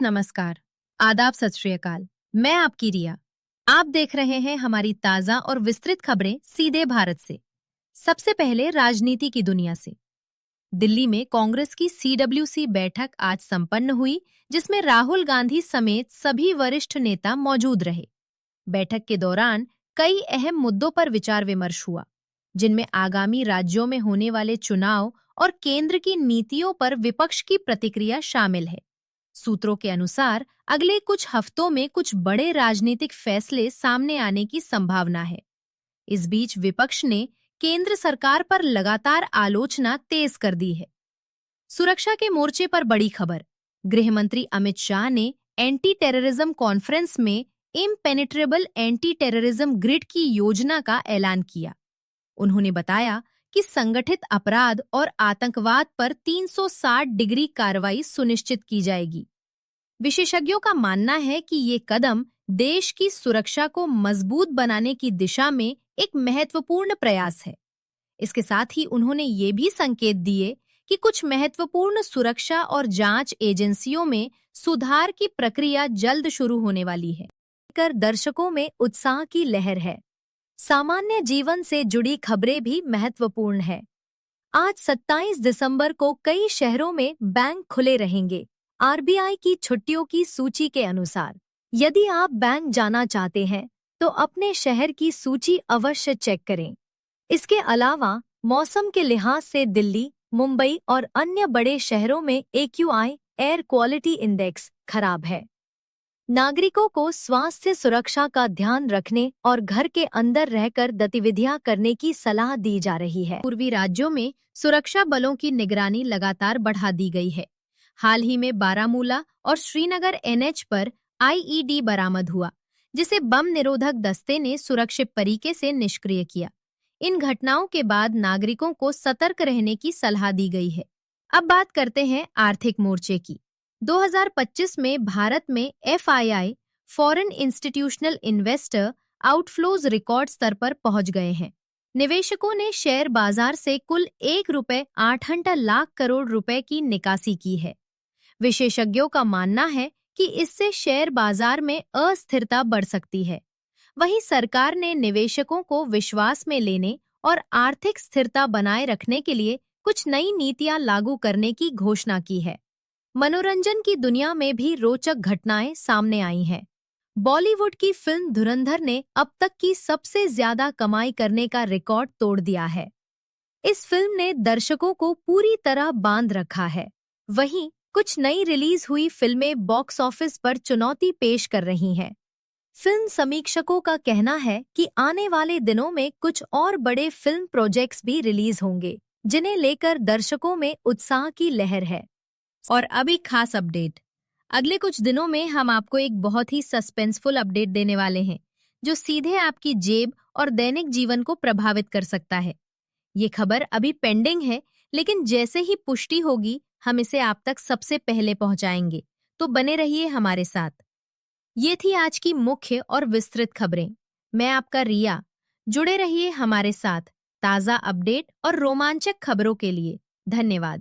नमस्कार, आदाब सत श्री अकाल। मैं आपकी रिया। आप देख रहे हैं हमारी ताजा और विस्तृत खबरें सीधे भारत से। सबसे पहले राजनीति की दुनिया से। दिल्ली में कांग्रेस की CWC बैठक आज संपन्न हुई, जिसमें राहुल गांधी समेत सभी वरिष्ठ नेता मौजूद रहे। बैठक के दौरान कई अहम मुद्दों पर विचार विमर्श हुआ, जिनमें आगामी राज्यों में होने वाले चुनाव और केंद्र की नीतियों पर विपक्ष की प्रतिक्रिया शामिल है। सूत्रों के अनुसार अगले कुछ हफ्तों में कुछ बड़े राजनीतिक फैसले सामने आने की संभावना है। इस बीच विपक्ष ने केंद्र सरकार पर लगातार आलोचना तेज कर दी है। सुरक्षा के मोर्चे पर बड़ी खबर। गृह मंत्री अमित शाह ने एंटी टेररिज्म कॉन्फ्रेंस में इम्पेनेट्रेबल एंटी टेररिज्म ग्रिड की योजना का ऐलान किया। उन्होंने बताया कि संगठित अपराध और आतंकवाद पर 360 डिग्री कार्रवाई सुनिश्चित की जाएगी। विशेषज्ञों का मानना है कि ये कदम देश की सुरक्षा को मजबूत बनाने की दिशा में एक महत्वपूर्ण प्रयास है। इसके साथ ही उन्होंने ये भी संकेत दिए कि कुछ महत्वपूर्ण सुरक्षा और जांच एजेंसियों में सुधार की प्रक्रिया जल्द शुरू होने वाली है। कर दर्शकों में उत्साह की लहर है। सामान्य जीवन से जुड़ी खबरें भी महत्वपूर्ण है। आज 27 दिसंबर को कई शहरों में बैंक खुले रहेंगे। RBI की छुट्टियों की सूची के अनुसार, यदि आप बैंक जाना चाहते हैं तो अपने शहर की सूची अवश्य चेक करें। इसके अलावा मौसम के लिहाज से दिल्ली, मुंबई और अन्य बड़े शहरों में AQI एयर क्वालिटी इंडेक्स खराब है। नागरिकों को स्वास्थ्य सुरक्षा का ध्यान रखने और घर के अंदर रहकर गतिविधियां करने की सलाह दी जा रही है। पूर्वी राज्यों में सुरक्षा बलों की निगरानी लगातार बढ़ा दी गई है। हाल ही में बारामूला और श्रीनगर NH पर IED बरामद हुआ, जिसे बम निरोधक दस्ते ने सुरक्षित तरीके से निष्क्रिय किया। इन घटनाओं के बाद नागरिकों को सतर्क रहने की सलाह दी गई है। अब बात करते हैं आर्थिक मोर्चे की। 2025 में भारत में FII foreign institutional investor outflows record स्तर पर पहुंच गए हैं। निवेशकों ने शेयर बाजार से कुल ₹1.8 लाख करोड़ रुपए की निकासी की है। विशेषज्ञों का मानना है कि इससे शेयर बाजार में अस्थिरता बढ़ सकती है। वहीं सरकार ने निवेशकों को विश्वास में लेने और आर्थिक स्थिरता बनाए रखने के लिए कुछ नई नीतियां लागू करने की घोषणा की है। मनोरंजन की दुनिया में भी रोचक घटनाएं सामने आई हैं। बॉलीवुड की फिल्म धुरंधर ने अब तक की सबसे ज्यादा कमाई करने का रिकॉर्ड तोड़ दिया है। इस फिल्म ने दर्शकों को पूरी तरह बांध रखा है। वहीं कुछ नई रिलीज हुई फिल्में बॉक्स ऑफिस पर चुनौती पेश कर रही हैं। फिल्म समीक्षकों का कहना है कि आने वाले दिनों में कुछ और बड़े फिल्म प्रोजेक्ट्स भी रिलीज होंगे, जिन्हें लेकर दर्शकों में उत्साह की लहर है। और अभी खास अपडेट। अगले कुछ दिनों में हम आपको एक बहुत ही सस्पेंसफुल अपडेट देने वाले हैं, जो सीधे आपकी जेब और दैनिक जीवन को प्रभावित कर सकता है। ये खबर अभी पेंडिंग है, लेकिन जैसे ही पुष्टि होगी हम इसे आप तक सबसे पहले पहुंचाएंगे, तो बने रहिए हमारे साथ। ये थी आज की मुख्य और विस्तृत खबरें। मैं आपका रिया। जुड़े रहिए हमारे साथ ताज़ा अपडेट और रोमांचक खबरों के लिए। धन्यवाद।